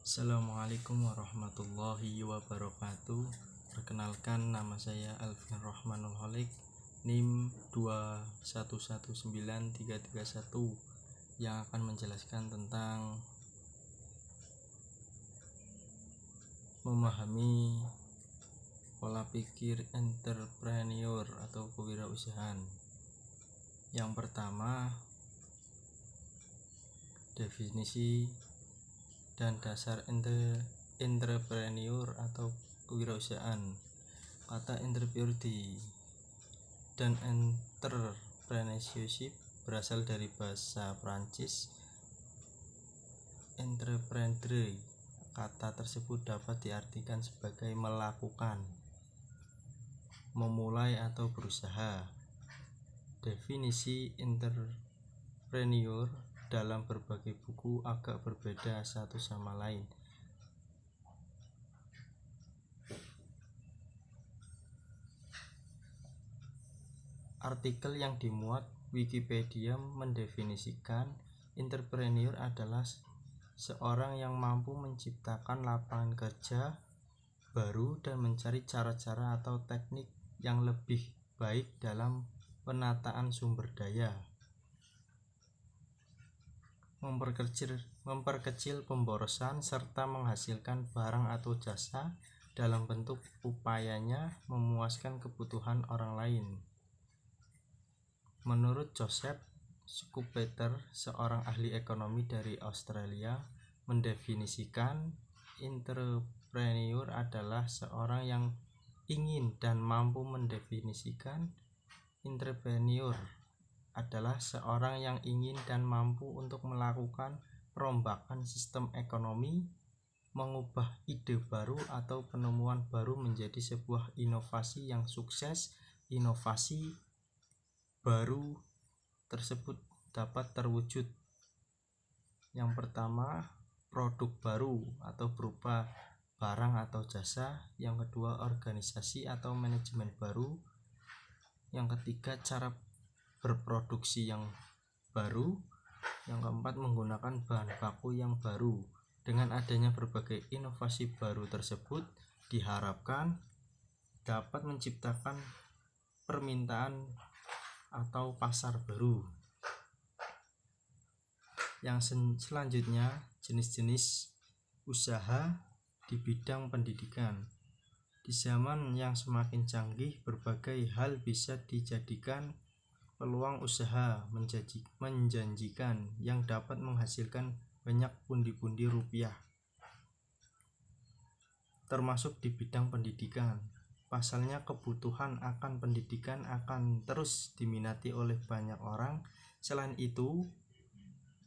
Assalamualaikum warahmatullahi wabarakatuh. Perkenalkan, nama saya Alvin Rohmanul Holik, NIM 2119331, yang akan menjelaskan tentang memahami pola pikir entrepreneur atau kewirausahaan. Yang pertama, definisi dan dasar entrepreneur atau kewirausahaan. Kata entrepreneur dan entrepreneurship berasal dari bahasa Prancis entreprendre. Kata tersebut dapat diartikan sebagai melakukan, memulai atau berusaha. Definisi entrepreneur dalam berbagai buku agak berbeda satu sama lain. Artikel yang dimuat Wikipedia mendefinisikan entrepreneur adalah seorang yang mampu menciptakan lapangan kerja baru dan mencari cara-cara atau teknik yang lebih baik dalam penataan sumber daya, memperkecil pemborosan, serta menghasilkan barang atau jasa dalam bentuk upayanya memuaskan kebutuhan orang lain. Menurut Joseph Schumpeter, seorang ahli ekonomi dari Australia, mendefinisikan entrepreneur adalah seorang yang ingin dan mampu mendefinisikan entrepreneur adalah seorang yang ingin dan mampu untuk melakukan perombakan sistem ekonomi, mengubah ide baru atau penemuan baru menjadi sebuah inovasi yang sukses. Inovasi baru tersebut dapat terwujud. Yang pertama, produk baru atau berupa barang atau jasa. Yang kedua, organisasi atau manajemen baru. Yang ketiga, cara berproduksi yang baru. Yang keempat, menggunakan bahan baku yang baru. Dengan adanya berbagai inovasi baru tersebut diharapkan dapat menciptakan permintaan atau pasar baru. Yang selanjutnya, jenis-jenis usaha di bidang pendidikan. Di zaman yang semakin canggih, berbagai hal bisa dijadikan peluang usaha menjanjikan yang dapat menghasilkan banyak pundi-pundi rupiah, termasuk di bidang pendidikan. Pasalnya, kebutuhan akan pendidikan akan terus diminati oleh banyak orang. Selain itu,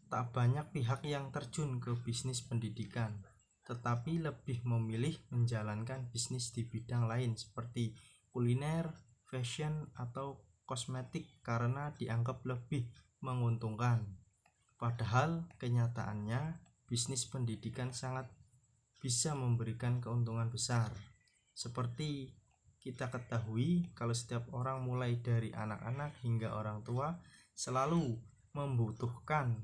tak banyak pihak yang terjun ke bisnis pendidikan, tetapi lebih memilih menjalankan bisnis di bidang lain seperti kuliner, fashion, atau kosmetik karena dianggap lebih menguntungkan. Padahal kenyataannya bisnis pendidikan sangat bisa memberikan keuntungan besar. Seperti kita ketahui, kalau setiap orang mulai dari anak-anak hingga orang tua selalu membutuhkan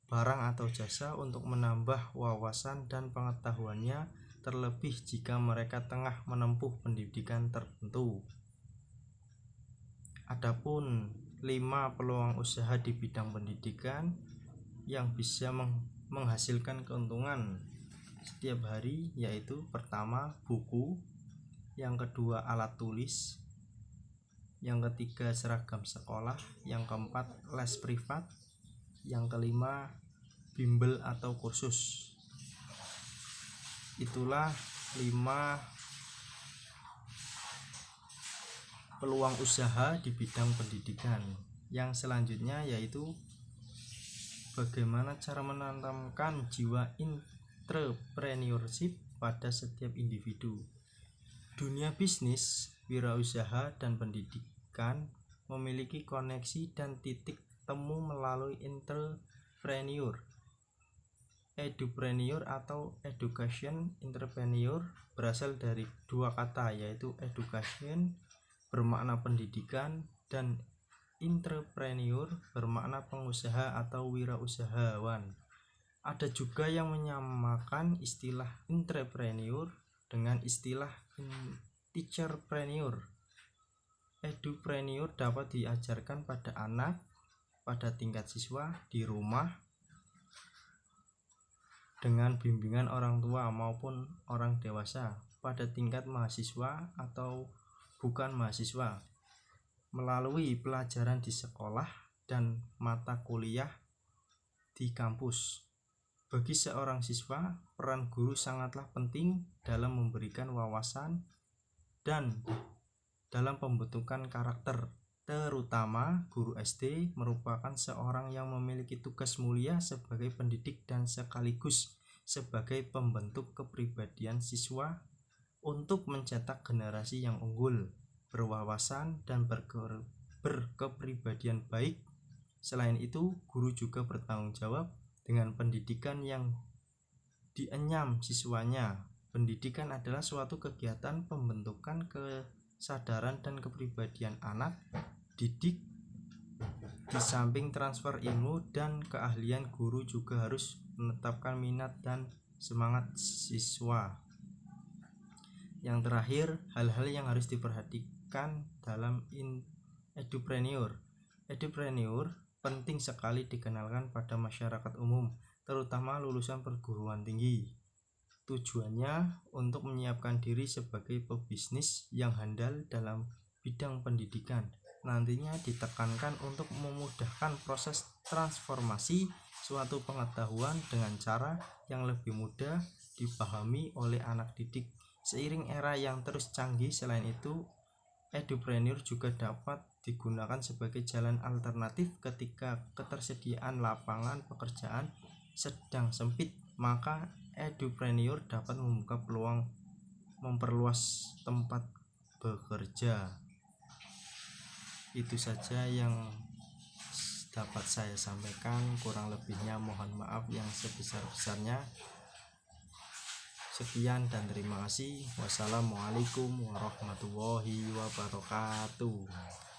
barang atau jasa untuk menambah wawasan dan pengetahuannya, terlebih jika mereka tengah menempuh pendidikan tertentu. Adapun 5 peluang usaha di bidang pendidikan yang bisa menghasilkan keuntungan setiap hari, yaitu pertama, buku. Yang kedua, alat tulis. Yang ketiga, seragam sekolah. Yang keempat, les privat. Yang kelima, bimbel atau kursus. Itulah 5 peluang usaha di bidang pendidikan. Yang selanjutnya yaitu bagaimana cara menanamkan jiwa entrepreneurship pada setiap individu. Dunia bisnis, wirausaha, dan pendidikan memiliki koneksi dan titik temu melalui entrepreneur. Edupreneur atau education entrepreneur berasal dari 2 kata, yaitu education bermakna pendidikan dan entrepreneur bermakna pengusaha atau wirausahawan. Ada juga yang menyamakan istilah entrepreneur dengan istilah teacherpreneur. Edupreneur dapat diajarkan pada anak, pada tingkat siswa, di rumah, dengan bimbingan orang tua maupun orang dewasa, pada tingkat mahasiswa atau bukan mahasiswa, melalui pelajaran di sekolah dan mata kuliah di kampus. Bagi seorang siswa, peran guru sangatlah penting dalam memberikan wawasan dan dalam pembentukan karakter. Terutama guru SD merupakan seorang yang memiliki tugas mulia sebagai pendidik dan sekaligus sebagai pembentuk kepribadian siswa untuk mencetak generasi yang unggul, berwawasan, dan berkepribadian baik. Selain itu, guru juga bertanggung jawab dengan pendidikan yang dienyam siswanya. Pendidikan adalah suatu kegiatan pembentukan kesadaran dan kepribadian anak didik. Di samping transfer ilmu dan keahlian, guru juga harus menetapkan minat dan semangat siswa. Yang terakhir, hal-hal yang harus diperhatikan dalam edupreneur. Edupreneur penting sekali dikenalkan pada masyarakat umum, terutama lulusan perguruan tinggi. Tujuannya untuk menyiapkan diri sebagai pebisnis yang handal dalam bidang pendidikan. Nantinya ditekankan untuk memudahkan proses transformasi suatu pengetahuan dengan cara yang lebih mudah dipahami oleh anak didik. Seiring era yang terus canggih, selain itu, edupreneur juga dapat digunakan sebagai jalan alternatif ketika ketersediaan lapangan pekerjaan sedang sempit. Maka edupreneur dapat membuka peluang memperluas tempat bekerja. Itu saja yang dapat saya sampaikan, kurang lebihnya mohon maaf yang sebesar-besarnya. Sekian dan terima kasih. Wassalamualaikum warahmatullahi wabarakatuh.